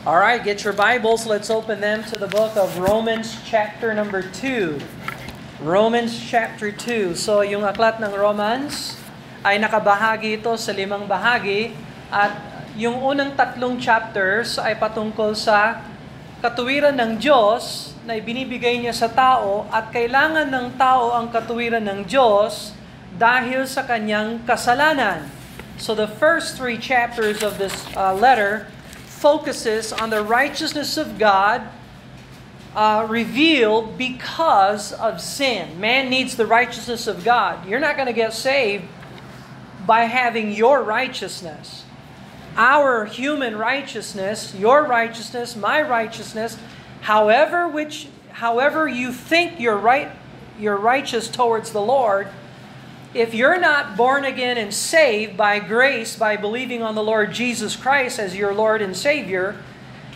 All right, get your Bibles. Let's open them to the book of Romans chapter number 2. Romans chapter 2. So, yung aklat ng Romans ay nakabahagi ito sa 5 bahagi at yung unang 3 chapters ay patungkol sa katuwiran ng Diyos na ibinibigay niya sa tao at kailangan ng tao ang katuwiran ng Diyos dahil sa kanyang kasalanan. So the first 3 chapters of this letter focuses on the righteousness of God revealed because of sin. Man needs the righteousness of God. You're not going to get saved by having your righteousness. Our human righteousness, your righteousness, my righteousness, however you think you're righteous towards the Lord, if you're not born again and saved by grace, by believing on the Lord Jesus Christ as your Lord and Savior,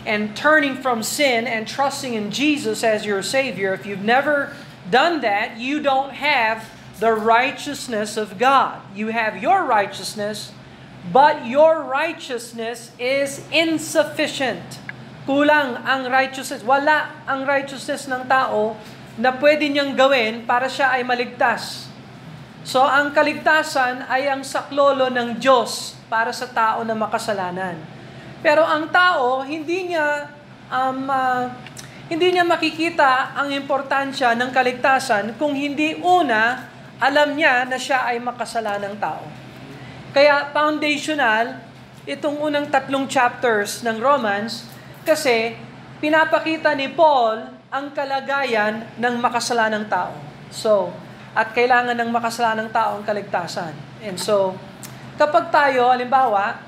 and turning from sin and trusting in Jesus as your Savior, if you've never done that, you don't have the righteousness of God. You have your righteousness, but your righteousness is insufficient. Kulang ang righteousness. Wala ang righteousness ng tao na pwede niyang gawin para siya ay maligtas. So, ang kaligtasan ay ang saklolo ng Diyos para sa tao na makasalanan. Pero ang tao, hindi niya makikita ang importansya ng kaligtasan kung hindi una, alam niya na siya ay makasalanang tao. Kaya foundational, itong unang 3 chapters ng Romans, kasi pinapakita ni Paul ang kalagayan ng makasalanang tao. So, at kailangan ng makasalanang tao ang kaligtasan. And so, kapag tayo, halimbawa,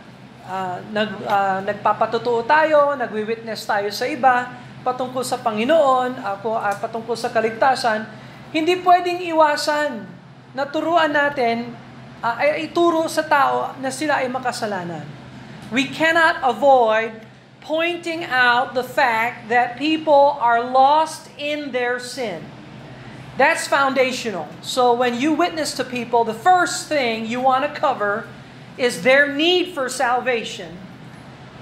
nagpapatutuo tayo, nagwi-witness tayo sa iba, patungkol sa Panginoon, patungkol sa kaligtasan, hindi pwedeng iwasan na turuan natin, ituro sa tao na sila ay makasalanan. We cannot avoid pointing out the fact that people are lost in their sin. That's foundational. So when you witness to people, the first thing you want to cover is their need for salvation.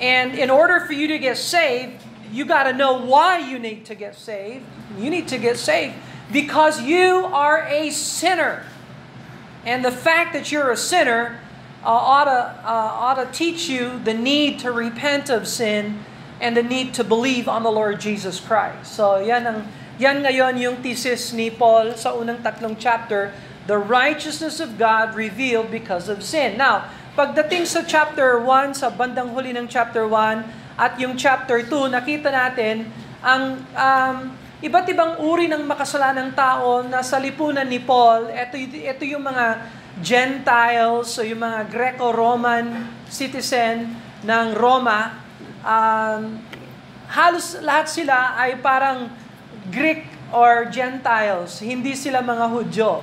And in order for you to get saved, you got to know why you need to get saved. You need to get saved because you are a sinner. And the fact that you're a sinner ought to teach you the need to repent of sin and the need to believe on the Lord Jesus Christ. So yan ngayon yung thesis ni Paul sa unang 3 chapter, the righteousness of God revealed because of sin. Now, pagdating sa chapter 1, sa bandang huli ng chapter 1, at yung chapter 2, nakita natin ang iba't ibang uri ng makasalanang tao na sa lipunan ni Paul. Ito yung mga Gentiles, so yung mga Greco-Roman citizen ng Roma. Halos lahat sila ay parang Greek or Gentiles, hindi sila mga Hudyo.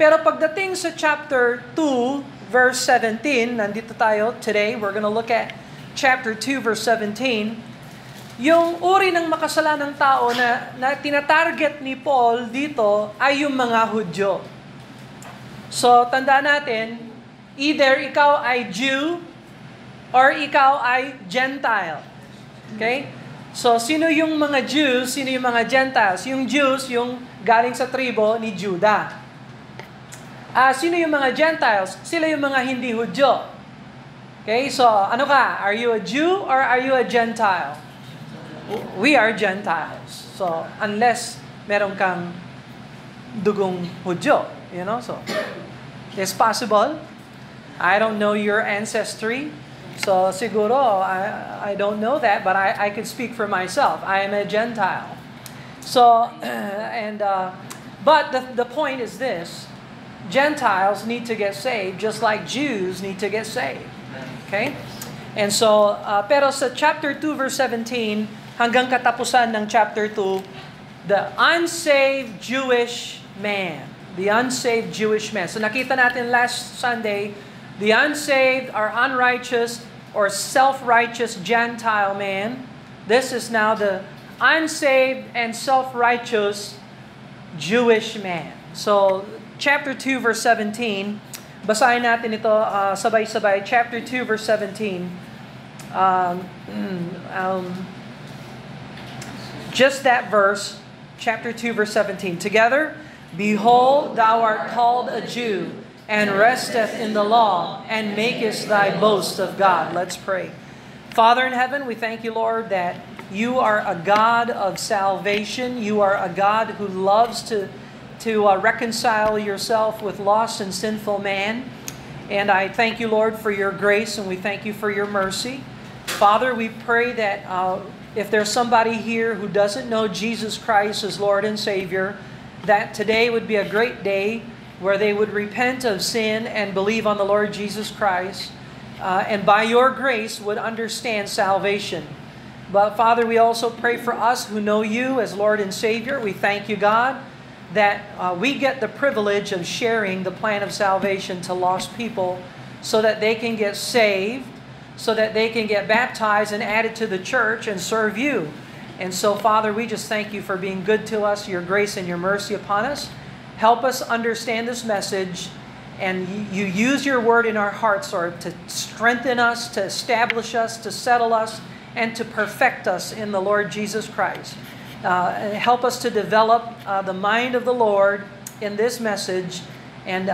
Pero pagdating sa chapter 2, verse 17, nandito tayo today, we're going to look at chapter 2, verse 17, yung uri ng makasalanang tao na tinatarget ni Paul dito ay yung mga Hudyo. So, tandaan natin, either ikaw ay Jew or ikaw ay Gentile. Okay? So, sino yung mga Jews, sino yung mga Gentiles? Yung Jews, yung galing sa tribo ni Judah. Sino yung mga Gentiles? Sila yung mga hindi Hudyo. Okay, so ano ka? Are you a Jew or are you a Gentile? We are Gentiles. So, unless meron kang dugong Hudyo, so it's possible. I don't know your ancestry. So siguro, I don't know that, but I could speak for myself. I am a Gentile. So, but the point is this, Gentiles need to get saved just like Jews need to get saved. Okay? And so, pero sa chapter 2, verse 17, hanggang katapusan ng chapter 2, the unsaved Jewish man. The unsaved Jewish man. So nakita natin last Sunday, the unsaved or unrighteous or self-righteous Gentile man. This is now the unsaved and self-righteous Jewish man. So, chapter 2, verse 17, basahin natin ito sabay-sabay. Chapter 2, verse 17. um, um, just that verse, chapter 2, verse 17. Together, behold, thou art called a Jew, and resteth in the law, and makest thy boast of God. Let's pray. Father in heaven, we thank you, Lord, that you are a God of salvation. You are a God who loves to reconcile yourself with lost and sinful man. And I thank you, Lord, for your grace, and we thank you for your mercy. Father, we pray that if there's somebody here who doesn't know Jesus Christ as Lord and Savior, that today would be a great day where they would repent of sin and believe on the Lord Jesus Christ, and by your grace would understand salvation. But Father, we also pray for us who know you as Lord and Savior. We thank you, God, that we get the privilege of sharing the plan of salvation to lost people so that they can get saved, so that they can get baptized and added to the church and serve you. And so, Father, we just thank you for being good to us, your grace and your mercy upon us. Help us understand this message, and you use your word in our hearts, Lord, to strengthen us, to establish us, to settle us, and to perfect us in the Lord Jesus Christ. And help us to develop the mind of the Lord in this message, and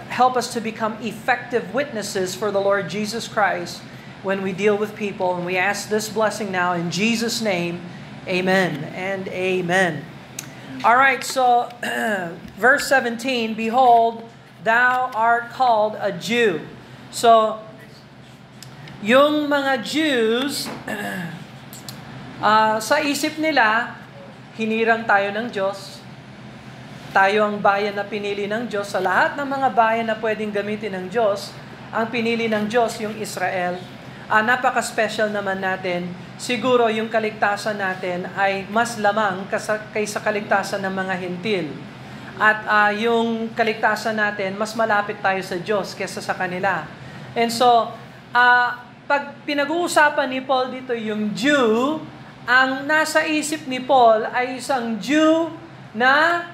help us to become effective witnesses for the Lord Jesus Christ when we deal with people. And we ask this blessing now in Jesus' name. Amen and amen. All right, so verse 17, behold, thou art called a Jew. So, yung mga Jews, sa isip nila, hinirang tayo ng Diyos. Tayo ang bayan na pinili ng Diyos. Sa lahat ng mga bayan na pwedeng gamitin ng Diyos, ang pinili ng Diyos yung Israel. Napaka-special naman natin. Siguro yung kaligtasan natin ay mas lamang kaysa kaligtasan ng mga Hintil. At yung kaligtasan natin, mas malapit tayo sa Diyos kaysa sa kanila. And so, pag pinag-uusapan ni Paul dito yung Jew, ang nasa isip ni Paul ay isang Jew na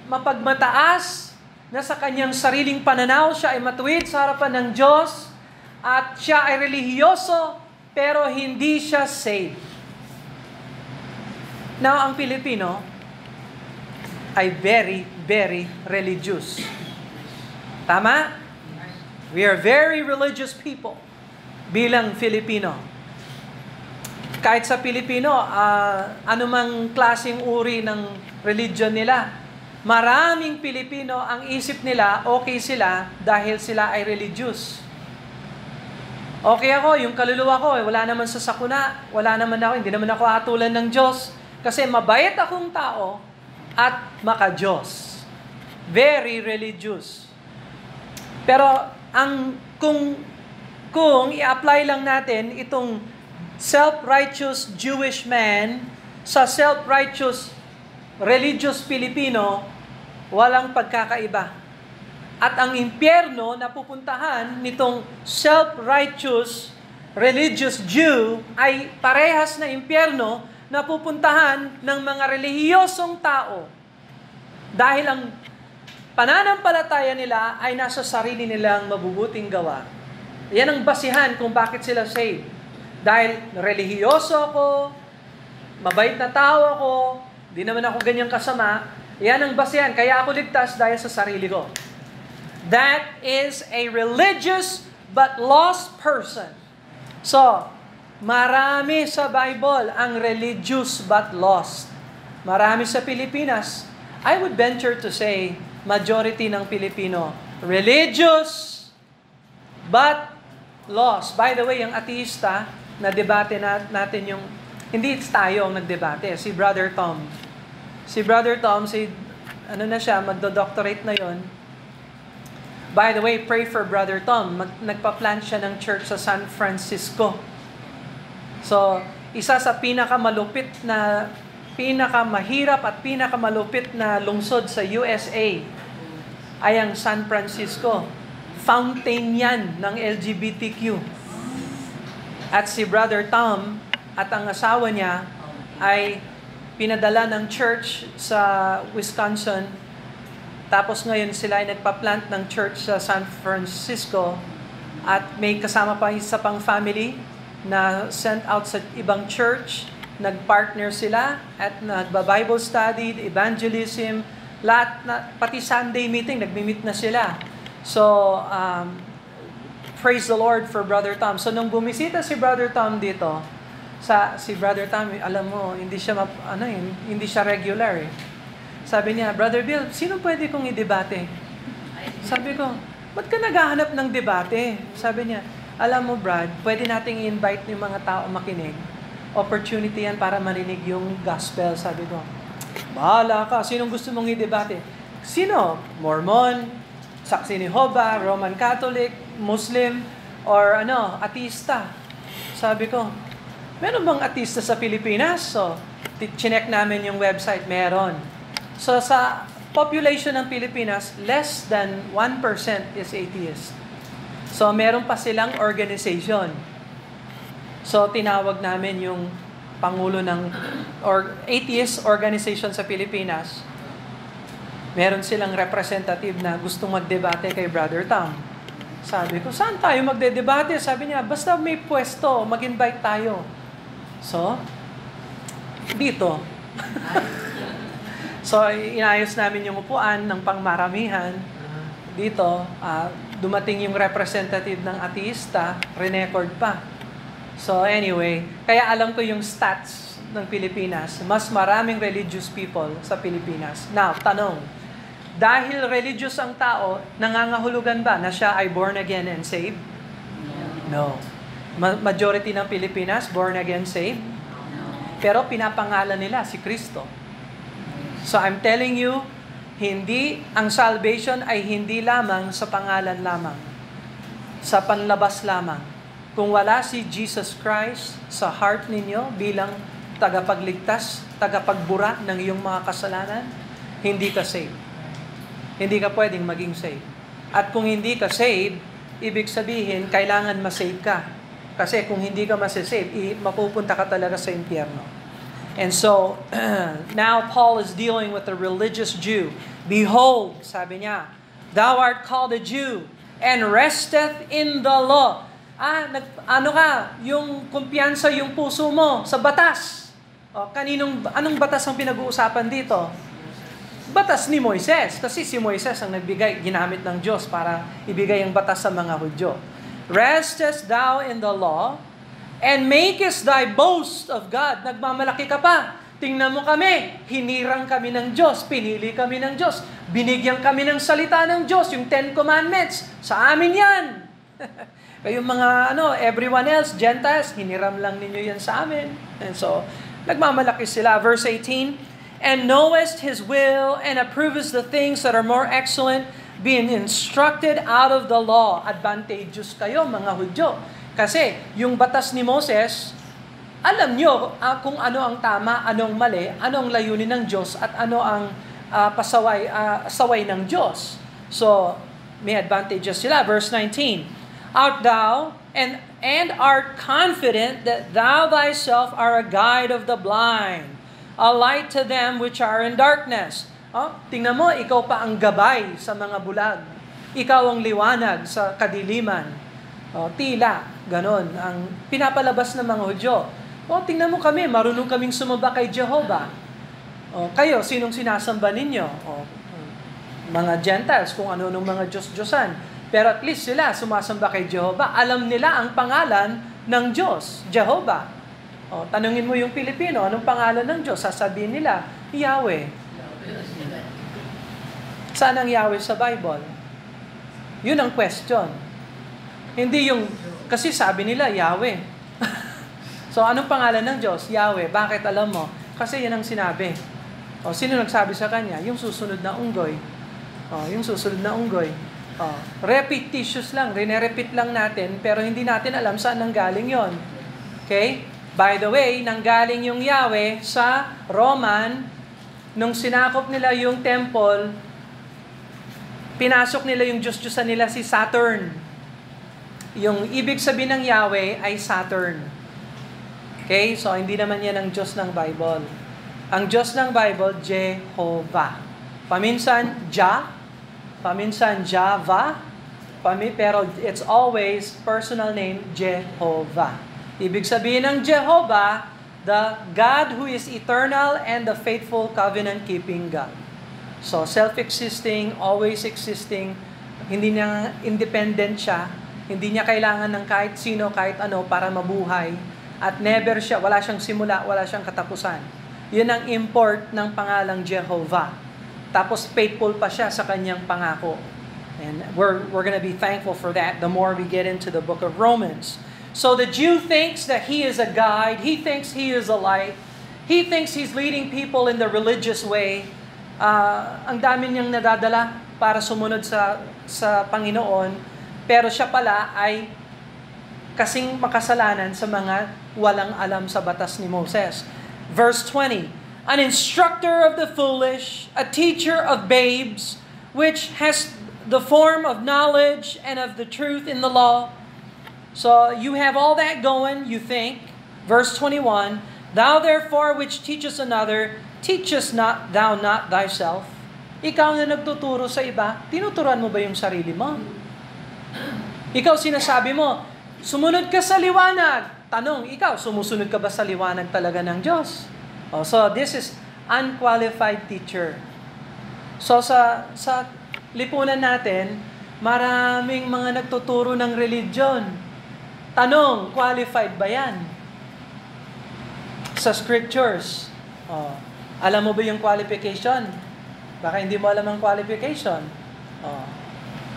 mapagmataas, na sa kanyang sariling pananaw siya ay matuwid sa harapan ng Diyos, at siya ay relihiyoso, pero hindi siya saved. Now, ang Pilipino ay very, very religious. Tama? We are very religious people bilang Filipino. Kahit sa Pilipino, anumang klaseng uri ng religion nila, maraming Pilipino ang isip nila, okay sila dahil sila ay religious. Okay ako, yung kaluluwa ko, wala naman sa sakuna, wala naman ako, hindi naman ako atulan ng Diyos, kasi mabait akong tao at maka-Diyos. Very religious. Pero kung i-apply lang natin itong self-righteous Jewish man sa self-righteous religious Pilipino, walang pagkakaiba. At ang impyerno na pupuntahan nitong self-righteous religious Jew ay parehas na impyerno na pupuntahan ng mga relihiyosong tao. Dahil ang pananampalataya nila ay nasa sarili nilang mabubuting gawa. Yan ang basihan kung bakit sila saved. Dahil relihiyoso ako, mabait na tao ako, di naman ako ganyang kasama, yan ang basihan. Kaya ako ligtas dahil sa sarili ko. That is a religious but lost person. So, marami sa Bible ang religious but lost. Marami sa Pilipinas. I would venture to say, majority ng Pilipino, religious but lost. By the way, yung ateista, na debate natin yung, hindi tayo ang nagdebate, si Brother Tom. Si Brother Tom, ano na siya, magdo-doctorate na yon. By the way, pray for Brother Tom. Nagpa-plant siya ng church sa San Francisco. So, isa sa pinakamahirap at pinakamalupit na lungsod sa USA ay ang San Francisco. Fountain yan ng LGBTQ. At si Brother Tom at ang asawa niya ay pinadala ng church sa Wisconsin. Tapos ngayon sila ay nagpa-plant ng church sa San Francisco at may kasama pa isa pang family na sent out sa ibang church, nag-partner sila at nagba-Bible study, evangelism, lahat na, pati Sunday meeting, nagmi-meet na sila. So, praise the Lord for Brother Tom. So, nung bumisita si Brother Tom dito, si Brother Tom, alam mo, hindi siya regular eh. Sabi niya, Brother Bill, sino pwede kong i-debate? Sabi ko, ba't ka naghahanap ng debate? Sabi niya, alam mo Brad, pwede nating i-invite yung mga tao makinig. Opportunity yan para marinig yung gospel. Sabi ko, bahala ka, sinong gusto mong i-debate? Sino? Mormon, Saksi ni Jehovah, Roman Catholic, Muslim, or ateista? Sabi ko, meron bang ateista sa Pilipinas? So, chinek namin yung website, meron. So, sa population ng Pilipinas, less than 1% is atheist. So, meron pa silang organization. So, tinawag namin yung pangulo ng atheist organization sa Pilipinas. Meron silang representative na gustong magdebate kay Brother Tom. Sabi ko, saan tayo magdedebate? Sabi niya, basta may pwesto, mag-invite tayo. So, dito. So, inayos namin yung upuan ng pangmaramihan. Dito, dumating yung representative ng ateista, record pa. So, anyway, kaya alam ko yung stats ng Pilipinas. Mas maraming religious people sa Pilipinas. Now, tanong, dahil religious ang tao, nangangahulugan ba na siya ay born again and saved? No. Majority ng Pilipinas, born again, saved? Pero pinapangalan nila si Kristo. So I'm telling you, ang salvation ay hindi lamang sa pangalan lamang, sa panlabas lamang. Kung wala si Jesus Christ sa heart ninyo bilang tagapagligtas, tagapagbura ng iyong mga kasalanan, hindi ka saved. Hindi ka pwedeng maging saved. At kung hindi ka saved, ibig sabihin, kailangan masave ka. Kasi kung hindi ka masasave, mapupunta ka talaga sa impyerno. And so, now Paul is dealing with a religious Jew. Behold, sabi niya, thou art called a Jew, and resteth in the law. Yung kumpiyansa yung puso mo sa batas. Anong batas ang pinag-uusapan dito? Batas ni Moises. Kasi si Moises ang ginamit ng Diyos para ibigay ang batas sa mga Hudyo. Restest thou in the law, and makest thy boast of God. Nagmamalaki ka pa. Tingnan mo kami, hinirang kami ng Diyos, pinili kami ng Diyos, binigyan kami ng salita ng Diyos, yung 10 Commandments, sa amin yan. Kayong mga, everyone else, Gentiles, hiniram lang ninyo yan sa amin. And so, nagmamalaki sila. Verse 18, and knowest His will, and approvest the things that are more excellent, being instructed out of the law. Advantageous kayo, mga Hudyo. Kasi, yung batas ni Moses, alam nyo kung ano ang tama, anong mali, anong layunin ng Diyos, at ano ang saway ng Diyos. So, may advantages sila. Verse 19, art thou, and art confident that thou thyself are a guide of the blind, a light to them which are in darkness. Tingnan mo, ikaw pa ang gabay sa mga bulag. Ikaw ang liwanag sa kadiliman. Tila, ganon, ang pinapalabas ng mga Hudyo. Tingnan mo kami, marunong kaming sumamba kay Jehovah. Kayo, sinong sinasamba ninyo? Mga Gentiles, kung ano-anong mga Diyos-Diyosan. Pero at least sila sumasamba kay Jehovah. Alam nila ang pangalan ng Diyos, Jehovah. Tanungin mo yung Pilipino, anong pangalan ng Diyos? Sasabihin nila, Yahweh. Saan ang Yahweh sa Bible? Yun ang question. Hindi yung, kasi sabi nila, Yahweh. So, anong pangalan ng Diyos? Yahweh. Bakit alam mo? Kasi yan ang sinabi. Sino nagsabi sa kanya? Yung susunod na unggoy. Yung susunod na unggoy. Repetitious lang. Rine-repeat lang natin, pero hindi natin alam saan nanggaling yon. Okay? By the way, nanggaling yung Yahweh sa Roman, nung sinakop nila yung temple, pinasok nila yung Diyos-Diyosan nila si Saturn. Yung ibig sabihin ng Yahweh ay Saturn. Okay? So, hindi naman yan ang Diyos ng Bible. Ang Diyos ng Bible, Jehovah. Paminsan, paminsan, Java, pero it's always personal name, Jehovah. Ibig sabihin ng Jehovah, the God who is eternal and the faithful covenant-keeping God. So, self-existing, always existing, hindi niya independent siya, hindi niya kailangan ng kahit sino, kahit ano para mabuhay, at never siya, wala siyang simula, wala siyang katapusan. Yun ang import ng pangalang Jehovah. Tapos faithful pa siya sa kanyang pangako. And we're going to be thankful for that the more we get into the book of Romans. So the Jew thinks that he is a guide. He thinks he is a light. He thinks he's leading people in the religious way. Ang dami niyang nadadala para sumunod sa Panginoon. Pero siya pala ay kasing makasalanan sa mga walang alam sa batas ni Moses. Verse 20, an instructor of the foolish, a teacher of babes, which has the form of knowledge and of the truth in the law. So you have all that going, you think. Verse 21, thou therefore which teachest another, teachest not thou not thyself? Ikaw na nagtuturo sa iba, tinuturuan mo ba yung sarili mo? Ikaw sinasabi mo, sumunod ka sa liwanag. Tanong, ikaw, sumusunod ka ba sa liwanag talaga ng Diyos? Oh, so this is unqualified teacher. So sa lipunan natin, maraming mga nagtuturo ng religion. Tanong, qualified ba yan? Sa scriptures. Oh, alam mo ba yung qualification? Baka hindi mo alam ang qualification. Oh.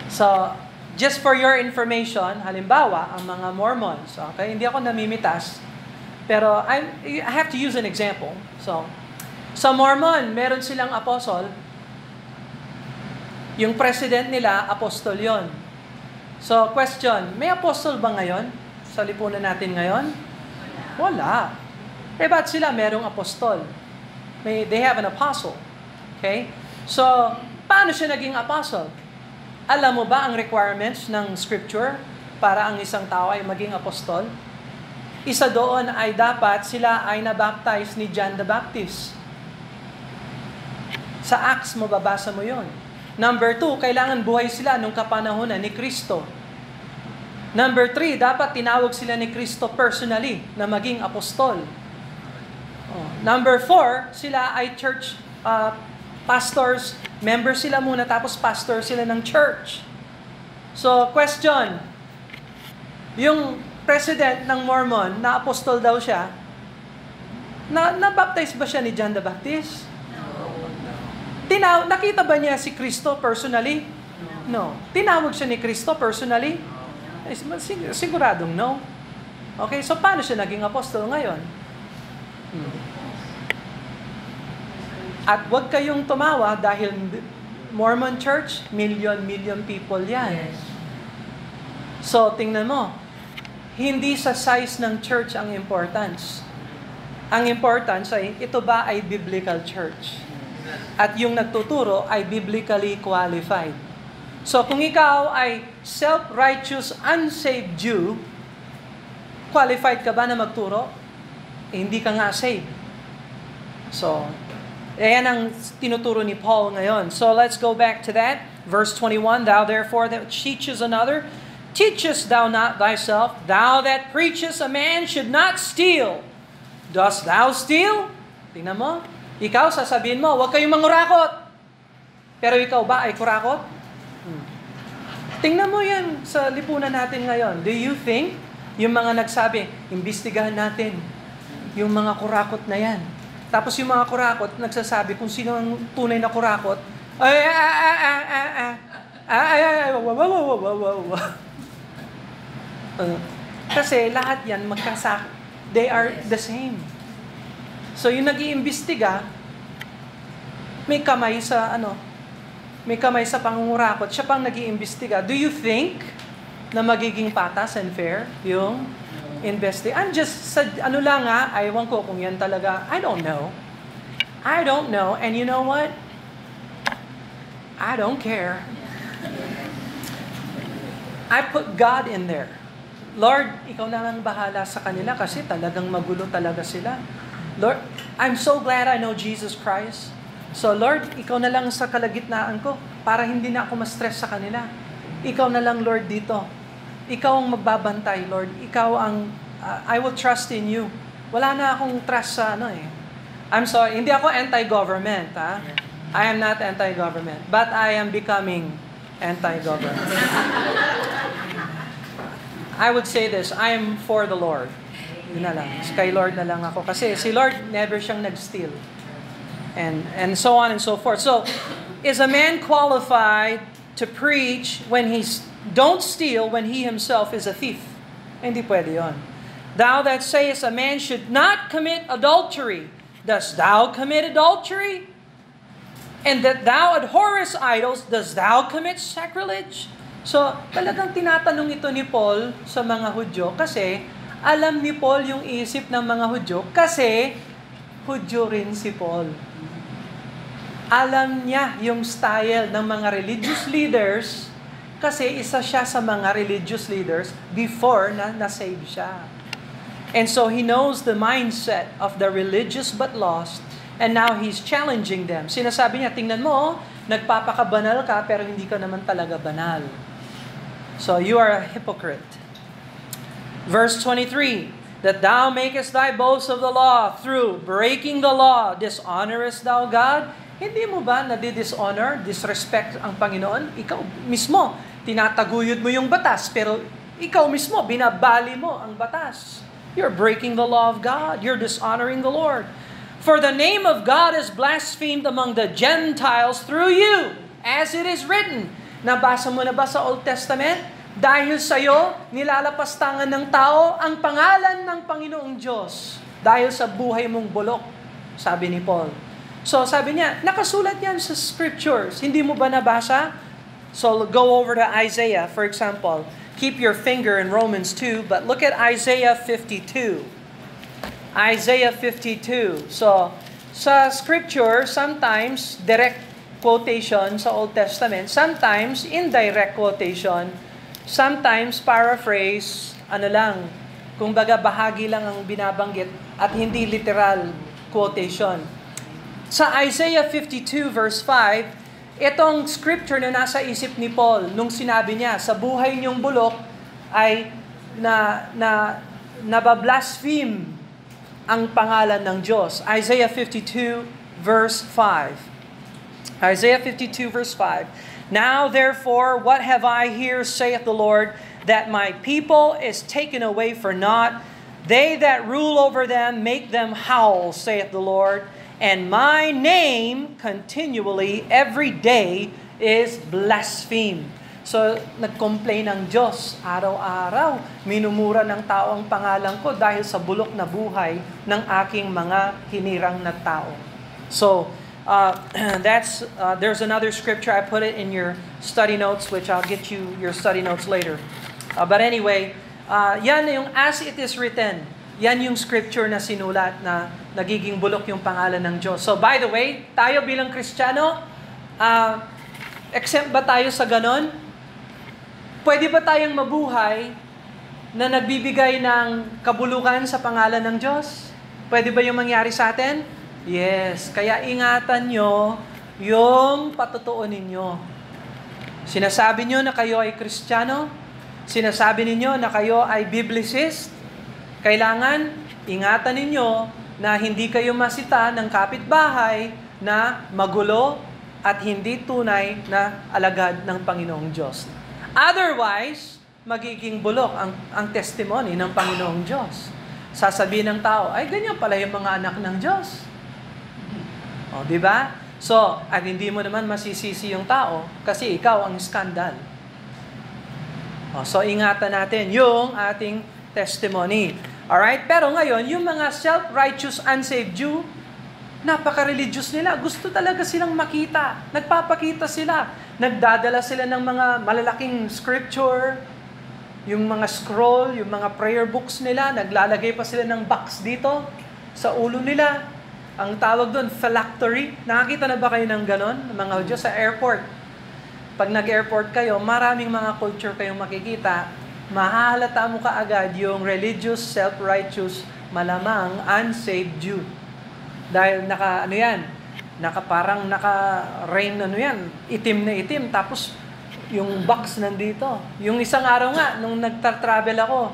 So, just for your information, halimbawa, ang mga Mormons, okay? Hindi ako namimitas, pero I have to use an example. So, sa Mormon, meron silang apostle. Yung president nila, apostol yon. So, question, may apostol ba ngayon? Sa lipunan natin ngayon? Wala. Eh, ba't sila merong apostol? They have an apostle. Okay? So, paano siya naging apostle? Alam mo ba ang requirements ng scripture para ang isang tao ay maging apostol? Isa doon ay dapat sila ay nabaptize ni John the Baptist. Sa Acts, mababasa mo yon. Number 2, kailangan buhay sila nung kapanahunan ni Kristo. Number 3, dapat tinawag sila ni Kristo personally na maging apostol. Number 4, sila ay church pastors, member sila muna tapos pastor sila ng church. So, question, yung president ng Mormon, na apostol daw siya, na-baptize ba siya ni John the Baptist? Nakita ba niya si Kristo personally? No. Tinawag siya ni Kristo personally? Siguradong no. Okay, so paano siya naging apostol ngayon? At wag kayong tumawa dahil Mormon Church, million people yan. So, tingnan mo, hindi sa size ng church ang importance. Ang importance ay, ito ba ay biblical church? At yung nagtuturo ay biblically qualified. So, kung ikaw ay self-righteous, unsaved Jew, qualified ka ba na magturo? Hindi ka nga saved. So, ayan ang tinuturo ni Paul ngayon. So, let's go back to that. Verse 21, thou therefore that teachest another, teachest thou not thyself? Thou that preachest a man should not steal. Dost thou steal? Tingnan mo. Ikaw, sasabihin mo, huwag kayong mangurakot. Pero ikaw ba ay kurakot? Tingnan mo yan sa lipunan natin ngayon. Do you think yung mga nagsabi, imbestigahan natin yung mga kurakot na yan. Tapos yung mga kurakot, nagsasabi kung sino ang tunay na kurakot, kasi lahat yan they are the same. So yung nag-iimbestiga, may kamay sa pangungurakot, siya pang nag-iimbestiga. Do you think na magiging patas and fair yung investigation? I'm just, ewan ko kung yan talaga, I don't know. And you know what? I don't care. I put God in there. Lord, ikaw na lang bahala sa kanila kasi talagang magulo talaga sila. Lord, I'm so glad I know Jesus Christ. So Lord, ikaw na lang sa kalagitnaan ko para hindi na ako ma-stress sa kanila. Ikaw na lang, Lord, dito. Ikaw ang magbabantay, Lord. Ikaw ang I will trust in you. Wala na akong trust sa I'm sorry, hindi ako anti-government, ha? I am not anti-government, but I am becoming anti-government. I would say this, I am for the Lord. Yun na lang. Kay Lord na lang ako. Kasi si Lord, never siyang nag-steal. And so on and so forth. So, is a man qualified to preach when don't steal when he himself is a thief? Hindi pwede yun. Thou that sayest a man should not commit adultery, dost thou commit adultery? And that thou abhorrest idols, dost thou commit sacrilege? So, talagang tinatanong ito ni Paul sa mga Hudyo kasi alam ni Paul yung isip ng mga Hudyo kasi Hudyo rin si Paul. Alam niya yung style ng mga religious leaders kasi isa siya sa mga religious leaders before na nasave siya. And so he knows the mindset of the religious but lost, and now he's challenging them. Sinasabi niya, tingnan mo, nagpapakabanal ka pero hindi ka naman talaga banal. So you are a hypocrite. Verse 23, that thou makest thy boast of the law through breaking the law, dishonorest thou God? Hindi mo ba nadi-dishonor, disrespect ang Panginoon? Ikaw mismo, tinataguyod mo yung batas, pero ikaw mismo, binabali mo ang batas. You're breaking the law of God. You're dishonoring the Lord. For the name of God is blasphemed among the Gentiles through you, as it is written. Nabasa mo na ba sa Old Testament? Dahil sa'yo, nilalapastangan ng tao ang pangalan ng Panginoong Diyos. Dahil sa buhay mong bulok, sabi ni Paul. So sabi niya, nakasulat yan sa scriptures. Hindi mo ba nabasa? So go over to Isaiah, for example. Keep your finger in Romans 2, but look at Isaiah 52. Isaiah 52. So, sa scripture, sometimes direct quotation sa Old Testament, sometimes indirect quotation, sometimes paraphrase, kumbaga bahagi lang ang binabanggit at hindi literal quotation. Sa Isaiah 52 verse 5, itong scripture na nasa isip ni Paul nung sinabi niya, sa buhay niyong bulok ay nabablaspheme ang pangalan ng Diyos. Isaiah 52 verse 5. Isaiah 52 verse 5. Now therefore, what have I here, saith the Lord, that my people is taken away for naught? They that rule over them make them howl, saith the Lord. And my name continually, every day, is blasphemed. So, nag-complain ng Diyos araw-araw. Minumura ng tao ang pangalan ko dahil sa bulok na buhay ng aking mga hinirang na tao. So, there's another scripture. I put it in your study notes, which I'll get you your study notes later. But anyway, yan yung as it is written. Yan yung scripture na sinulat na nagiging bulok yung pangalan ng Diyos. So by the way, tayo bilang Kristiyano, exempt ba tayo sa ganon? Pwede ba tayong mabuhay na nagbibigay ng kabulukan sa pangalan ng Diyos? Pwede ba yung mangyari sa atin? Yes. Kaya ingatan nyo yung patutuon ninyo. Sinasabi nyo na kayo ay Kristiyano? Sinasabi ninyo na kayo ay biblicist? Kailangan ingatan ninyo na hindi kayo masita ng kapitbahay na magulo at hindi tunay na alagad ng Panginoong Diyos. Otherwise, magiging bulok ang testimony ng Panginoong Diyos. Sasabihin ng tao, ay ganyan pala yung mga anak ng Diyos. O, di ba? So, at hindi mo naman masisisi yung tao kasi ikaw ang skandal. O, so, ingatan natin yung ating testimony. Alright? Pero ngayon, yung mga self-righteous unsaved Jew, napaka-religious nila. Gusto talaga silang makita. Nagpapakita sila. Nagdadala sila ng mga malalaking scripture, yung mga scroll, yung mga prayer books nila. Naglalagay pa sila ng box dito sa ulo nila. Ang tawag doon, phylactery. Nakakita na ba kayo ng ganon? Mga Hudyo sa airport. Pag nag-airport kayo, maraming mga culture kayong makikita. Mahahalata mo kaagad yung religious, self-righteous, malamang unsaved Jew. Dahil naka-rain itim na itim, tapos yung box nandito. Yung isang araw nga, nung nagta-travel ako,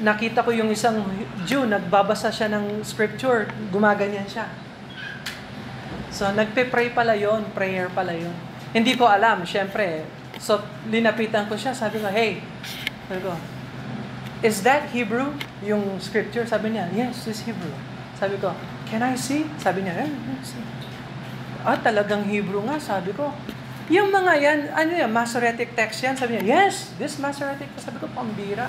nakita ko yung isang Jew, nagbabasa siya ng scripture, gumaganyan siya. So, nagpe-pray pala yon, prayer pala yon. Hindi ko alam, syempre. So, linapitan ko siya, sabi ko, hey, sabi ko, is that Hebrew? Yung scripture, sabi niya, yes, it's Hebrew. Sabi ko, can I see? Sabi niya, see. Talagang Hebrew nga, sabi ko. Yung mga yan, ano yan, Masoretic text yan? Sabi niya, yes, this Masoretic. Sabi ko, pambira.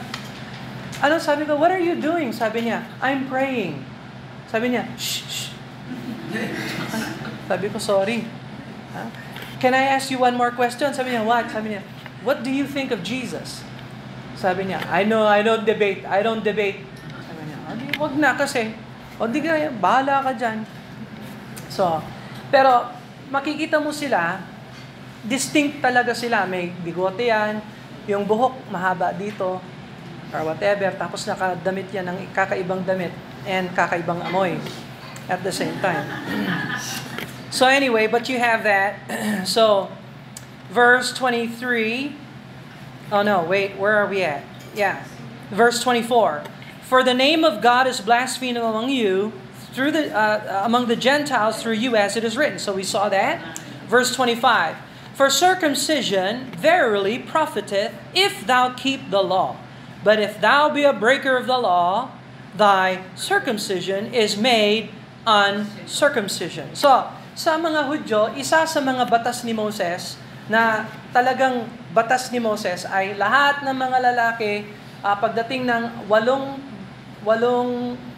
Sabi ko, what are you doing? Sabi niya, I'm praying. Sabi niya, shh. Sabi ko, sorry. Can I ask you one more question? Sabi niya, what? Sabi niya, what do you think of Jesus? Sabi niya, I don't debate. Sabi niya, wag na kasi. Di kaya, bahala ka dyan. So, pero makikita mo sila, distinct talaga sila. May bigote yan, yung buhok mahaba dito, or whatever, tapos nakadamit yan ng kakaibang damit and kakaibang amoy at the same time. So anyway, but you have that. So, verse 23. Oh no, wait, where are we at? Yeah. Verse 24. For the name of God is blasphemed among you, among the Gentiles through you, as it is written. So we saw that. Verse 25. For circumcision verily profiteth, if thou keep the law. But if thou be a breaker of the law, thy circumcision is made uncircumcision. So, sa mga Hudyo, isa sa mga batas ni Moses na talagang batas ni Moses ay lahat ng mga lalaki pagdating ng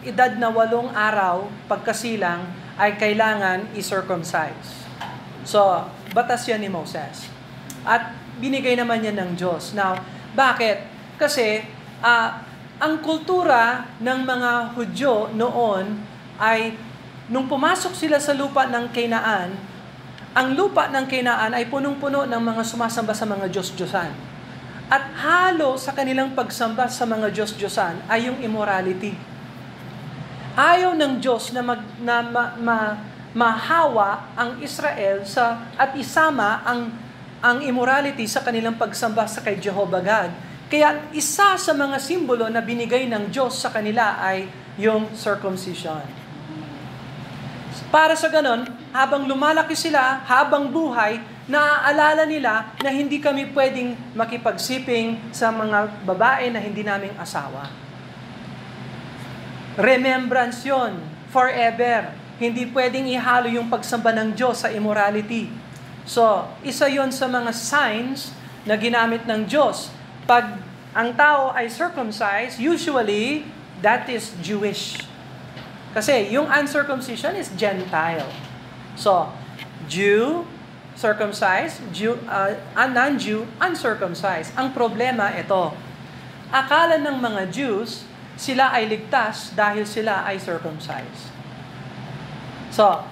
edad na 8 araw pagkasilang ay kailangan i-circumcise. So, batas yan ni Moses. At binigay naman yan ng Diyos. Now, bakit? Kasi ang kultura ng mga Hudyo noon ay nung pumasok sila sa lupa ng Kanaan, ang lupa ng Kanaan ay punong-puno ng mga sumasamba sa mga Diyos-Diyosan. At halo sa kanilang pagsamba sa mga Diyos-Diyosan ay yung immorality. Ayaw ng Diyos na mahawa ang Israel at isama ang immorality sa kanilang pagsamba sa kay Jehovah God. Kaya isa sa mga simbolo na binigay ng Diyos sa kanila ay yung circumcision. Para sa ganon, habang lumalaki sila, habang buhay, naaalala nila na hindi kami pwedeng makipagsiping sa mga babae na hindi naming asawa. Remembrance yon, forever. Hindi pwedeng ihalo yung pagsamba ng Diyos sa immorality. So, isa yon sa mga signs na ginamit ng Diyos. Pag ang tao ay circumcised, usually, that is Jewish. Kasi yung uncircumcision is Gentile. So, Jew, circumcised, non-Jew, uncircumcised. Ang problema ito, akala ng mga Jews, sila ay ligtas dahil sila ay circumcised. So,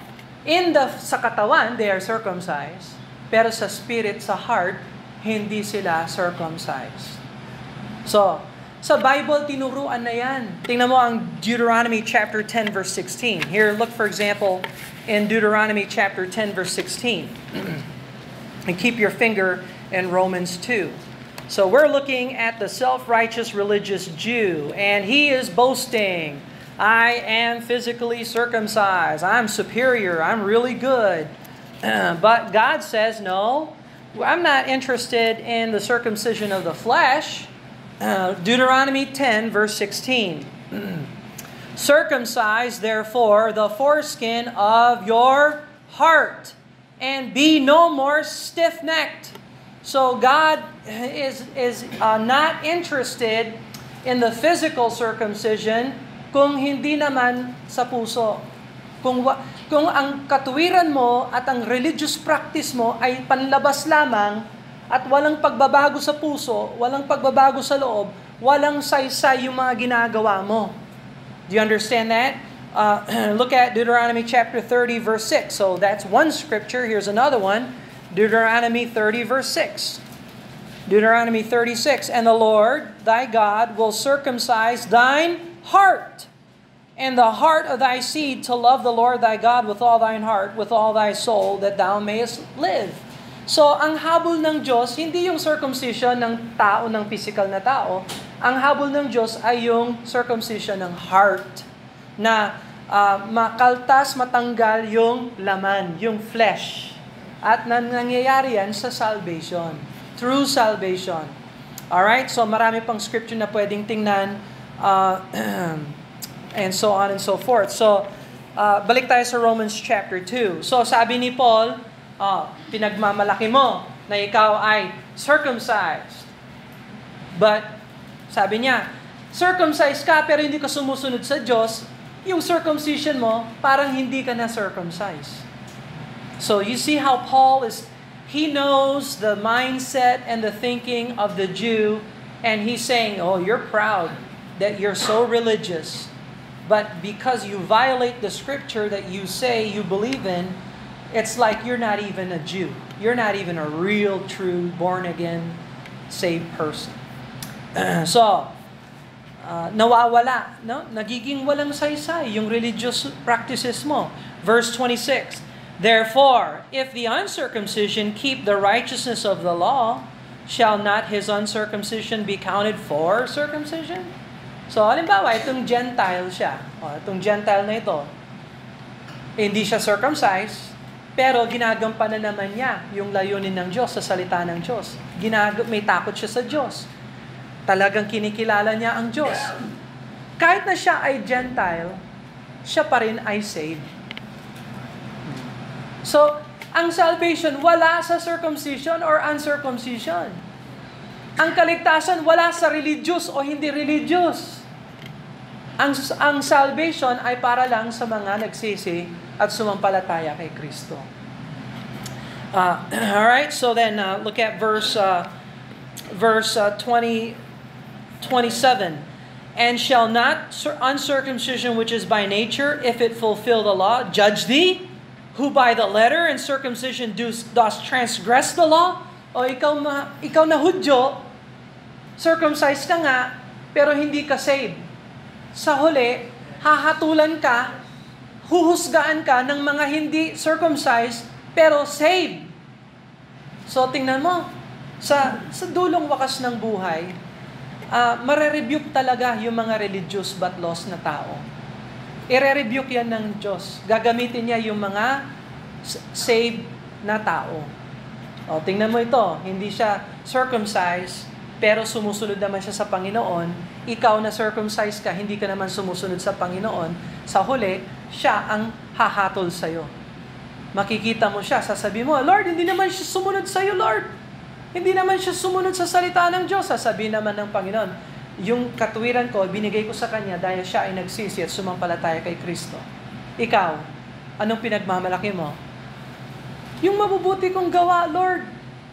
sa katawan, they are circumcised, pero sa spirit, sa heart, hindi sila circumcised. So, sa Bible, tinuruan na yan. Tingnan mo ang Deuteronomy chapter 10 verse 16. Here, look for example in Deuteronomy chapter 10 verse 16. And keep your finger in Romans 2. So we're looking at the self-righteous religious Jew, and he is boasting, I am physically circumcised. I'm superior. I'm really good. But God says, no, I'm not interested in the circumcision of the flesh. Deuteronomy 10, verse 16. Circumcise, therefore, the foreskin of your heart, and be no more stiff-necked. So God is not interested in the physical circumcision kung hindi naman sa puso. Kung ang katuwiran mo at ang religious practice mo ay panlabas lamang, at walang pagbabago sa puso, walang pagbabago sa loob, walang saysay yung mga ginagawa mo. Do you understand that? Look at Deuteronomy chapter 30, verse 6. So that's one scripture. Here's another one. Deuteronomy 30, verse 6. Deuteronomy 36. And the Lord thy God will circumcise thine heart, and the heart of thy seed, to love the Lord thy God with all thine heart, with all thy soul, that thou mayest live. So, ang habol ng Diyos, hindi yung circumcision ng tao, ng physical na tao, Ang habol ng Diyos ay yung circumcision ng heart na makaltas, matanggal yung laman, yung flesh. At nangyayari yan sa salvation, through salvation. Alright, so marami pang scripture na pwedeng tingnan, and so on and so forth. So, balik tayo sa Romans chapter 2. So, sabi ni Paul, pinagmamalaki mo na ikaw ay circumcised. But, sabi niya, circumcised ka pero hindi ka sumusunod sa Diyos, yung circumcision mo, parang hindi ka na circumcised. So, you see how Paul he knows the mindset and the thinking of the Jew, and he's saying, oh, you're proud that you're so religious, but because you violate the scripture that you say you believe in, it's like you're not even a Jew. You're not even a real, true, born-again, saved person. So, nawawala, no? Nagiging walang saysay yung religious practices mo. Verse 26, therefore, if the uncircumcision keep the righteousness of the law, shall not his uncircumcision be counted for circumcision? So, halimbawa, itong Gentile siya. Itong Gentile na ito, hindi siya circumcised, pero ginagampanan naman niya yung layunin ng Diyos sa salita ng Diyos. May takot siya sa Diyos. Talagang kinikilala niya ang Diyos. Kahit na siya ay Gentile, siya pa rin ay saved. So, ang salvation wala sa circumcision or uncircumcision. Ang kaligtasan wala sa religious o hindi religious. Ang salvation ay para lang sa mga nagsisi at sumampalataya kay Kristo. Alright, so then look at verse 27, and shall not uncircumcision which is by nature, if it fulfill the law, judge thee, who by the letter and circumcision dost transgress the law? O ikaw na Hudyo, circumcised ka nga, pero hindi ka saved. Sa huli, hahatulan ka, huhusgaan ka ng mga hindi circumcised, pero saved. So tingnan mo, sa dulong wakas ng buhay, mare-rebuke talaga yung mga religious but lost na tao. I-rebuke yan ng Diyos. Gagamitin niya yung mga saved na tao. O, tingnan mo ito, hindi siya circumcised, pero sumusunod naman siya sa Panginoon. Ikaw na circumcised ka, hindi ka naman sumusunod sa Panginoon. Sa huli, siya ang hahatol sa'yo. Makikita mo siya, sasabihin mo, Lord, hindi naman siya sumunod sa'yo, Lord. Hindi naman siya sumunod sa salita ng Diyos. Sasabihin naman ng Panginoon, yung katuwiran ko, binigay ko sa Kanya dahil siya ay nagsisi at sumampalataya kay Kristo. Ikaw, anong pinagmamalaki mo? Yung mabubuti kong gawa, Lord.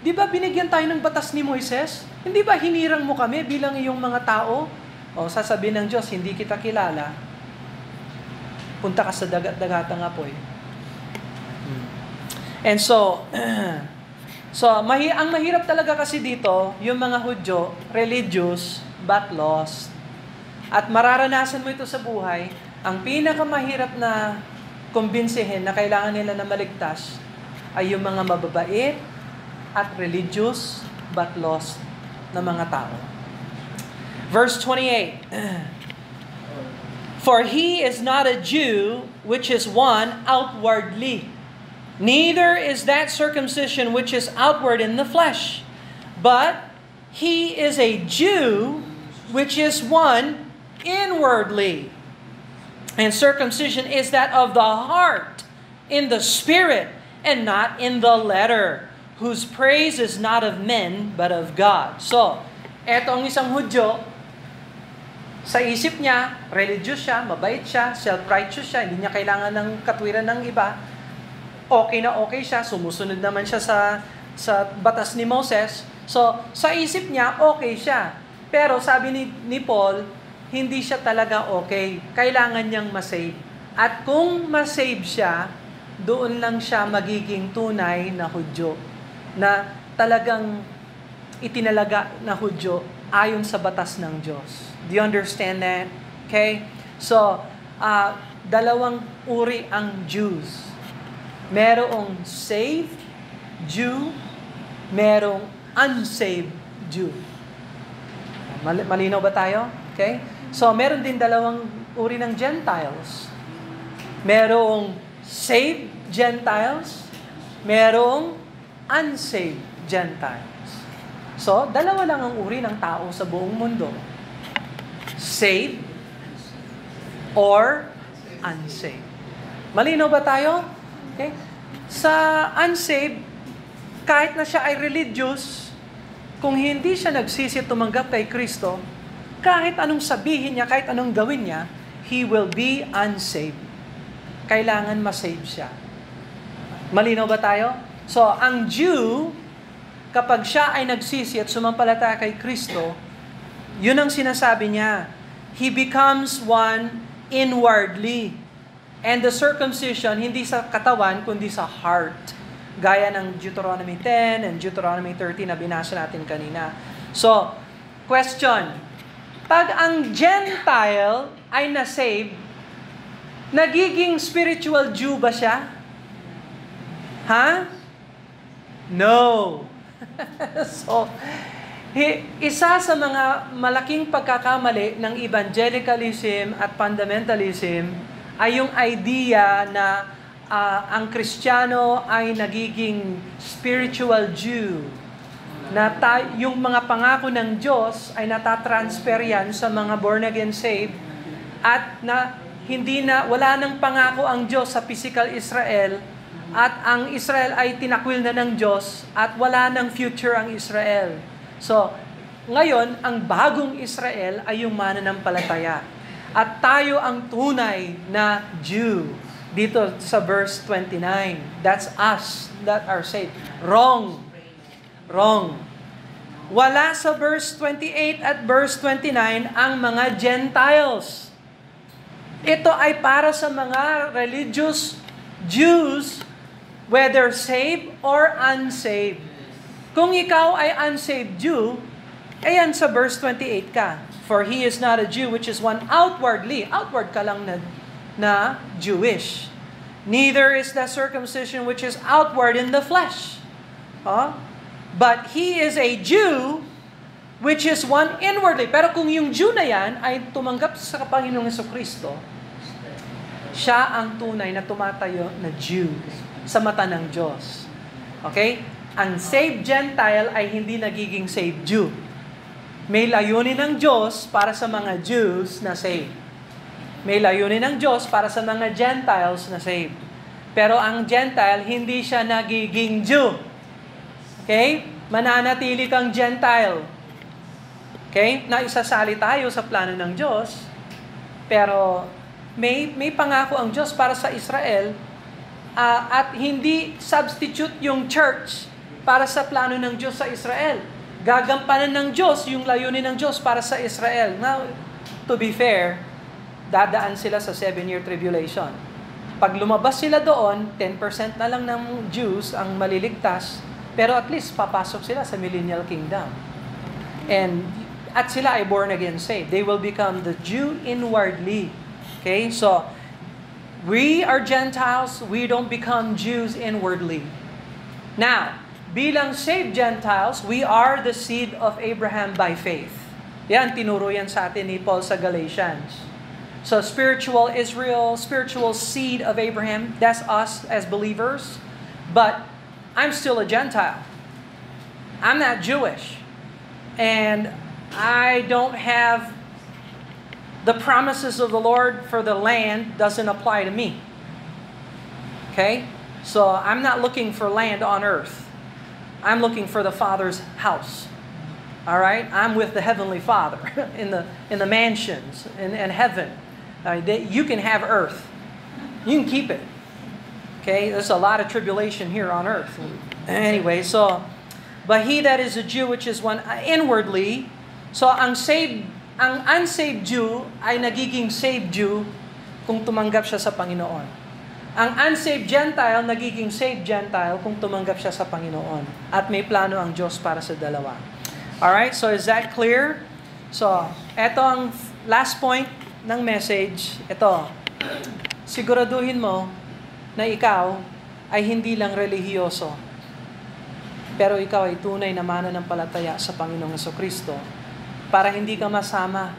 Di ba binigyan tayo ng batas ni Moises? Hindi ba hinirang mo kami bilang iyong mga tao? O sasabihin ng Diyos, hindi kita kilala. Punta ka sa dagat-dagatang apoy. And so, ang mahirap talaga kasi dito, yung mga Hudyo, religious, but lost. At mararanasan mo ito sa buhay, ang pinakamahirap na kumbinsihin na kailangan nila na maligtas ay yung mga mababait at religious, but lost na mga tao. Verse 28, for he is not a Jew, which is one outwardly, neither is that circumcision which is outward in the flesh, but he is a Jew, which is one inwardly. And circumcision is that of the heart, in the spirit, and not in the letter, whose praise is not of men, but of God. So, eto ang isang Hudyo, sa isip niya, religious siya, mabait siya, self-righteous siya, hindi niya kailangan ng katwiran ng iba, okay na okay siya, sumusunod naman siya sa batas ni Moses. So, sa isip niya, okay siya. Pero sabi ni Paul, hindi siya talaga okay. Kailangan niyang masave. At kung masave siya, doon lang siya magiging tunay na Hudyo. Na talagang itinalaga na Hudyo ayon sa batas ng Diyos. Do you understand that? Okay? So, dalawang uri ang Jews. Merong saved Jew, merong unsaved Jew. Malinaw ba tayo? Okay? So, meron din dalawang uri ng Gentiles. Merong saved Gentiles, merong unsaved Gentiles. So, dalawa lang ang uri ng tao sa buong mundo. Saved or unsaved. Malinaw ba tayo? Okay? Sa unsaved, kahit na siya ay religious, kung hindi siya nagsisi tumanggap kay Kristo, kahit anong sabihin niya, kahit anong gawin niya, he will be unsaved. Kailangan masave siya. Malinaw ba tayo? So, ang Jew, kapag siya ay nagsisi at sumampalataya kay Kristo, yun ang sinasabi niya. He becomes one inwardly. And the circumcision, hindi sa katawan, kundi sa heart. Gaya ng Deuteronomy 10 and Deuteronomy 13 na binasa natin kanina. So, question. Pag ang Gentile ay na-save, nagiging spiritual Jew ba siya? Ha? No. So, isa sa mga malaking pagkakamali ng evangelicalism at fundamentalism ay yung idea na ang Kristiyano ay nagiging spiritual Jew. Na yung mga pangako ng Diyos ay natatransfer yan sa mga born-again saved at na wala nang pangako ang Diyos sa physical Israel at ang Israel ay tinakwil na ng Diyos at wala nang future ang Israel. So, ngayon, ang bagong Israel ay yung mananampalataya. At tayo ang tunay na Jew. Dito sa verse 29. That's us that are saved. Wrong. Wala sa verse 28 at verse 29 ang mga Gentiles. Ito ay para sa mga religious Jews, whether saved or unsaved. Kung ikaw ay unsaved Jew, ayan sa verse 28 ka. For he is not a Jew, which is one outwardly. Outward ka lang na Jewish. Neither is the circumcision which is outward in the flesh. But he is a Jew, which is one inwardly. Pero kung yung Jew na yan ay tumanggap sa Panginoong Jesucristo, siya ang tunay na tumatayo na Jew sa mata ng Diyos. Okay? Ang saved Gentile ay hindi nagiging saved Jew. May layunin ng Diyos para sa mga Jews na saved. May layunin ng Diyos para sa mga Gentiles na saved. Pero ang Gentile, hindi siya nagiging Jew. Okay? Mananatili kang Gentile. Okay? Naisasali tayo sa plano ng Diyos, pero may pangako ang Diyos para sa Israel, at hindi substitute yung church para sa plano ng Diyos sa Israel. Gagampanan ng Diyos yung layunin ng Diyos para sa Israel. Now, to be fair, dadaan sila sa 7-year tribulation. Pag lumabas sila doon, 10% na lang ng Jews ang maliligtas, pero at least papasok sila sa millennial kingdom. At sila ay born again saved. They will become the Jew inwardly. Okay? So, we are Gentiles, we don't become Jews inwardly. Now, bilang saved Gentiles, we are the seed of Abraham by faith. Yan, tinuro yan sa atin ni Paul sa Galatians. So, spiritual Israel, spiritual seed of Abraham, that's us as believers. But, I'm still a Gentile. I'm not Jewish. And I don't have the promises of the Lord for the land doesn't apply to me. Okay? So, I'm not looking for land on earth. I'm looking for the Father's house. All right? I'm with the Heavenly Father in the mansions in heaven. You can have earth. You can keep it. Okay? There's a lot of tribulation here on earth. Anyway, so, but he that is a Jew, which is one inwardly, so ang unsaved Jew ay nagiging saved Jew kung tumanggap siya sa Panginoon. Ang unsaved Gentile, nagiging saved Gentile kung tumanggap siya sa Panginoon. At may plano ang Diyos para sa dalawa. Alright, so is that clear? So, eto ang last point ng message. Ito, siguraduhin mo na ikaw ay hindi lang relihiyoso, pero ikaw ay tunay na mananampalataya sa Panginoong Jesucristo. para hindi ka masama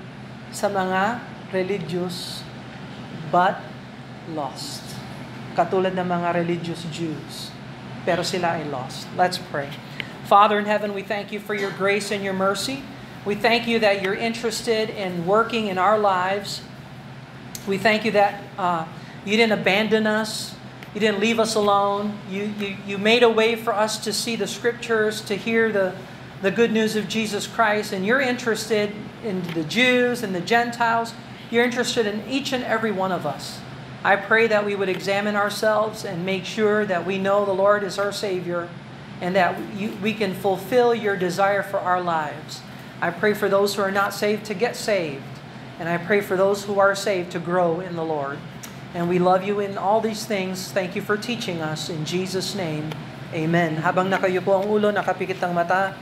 sa mga religious but lost. Katulad ng mga religious Jews. Pero sila ay lost. Let's pray. Father in heaven, we thank you for your grace and your mercy. We thank you that you're interested in working in our lives. We thank you that you didn't abandon us. You didn't leave us alone. You made a way for us to see the scriptures, to hear the good news of Jesus Christ. And you're interested in the Jews and the Gentiles. You're interested in each and every one of us. I pray that we would examine ourselves and make sure that we know the Lord is our Savior and that we can fulfill your desire for our lives. I pray for those who are not saved to get saved. And I pray for those who are saved to grow in the Lord. And we love you in all these things. Thank you for teaching us. In Jesus' name, amen. Habang nakayupo ang ulo, nakapikit ang mata,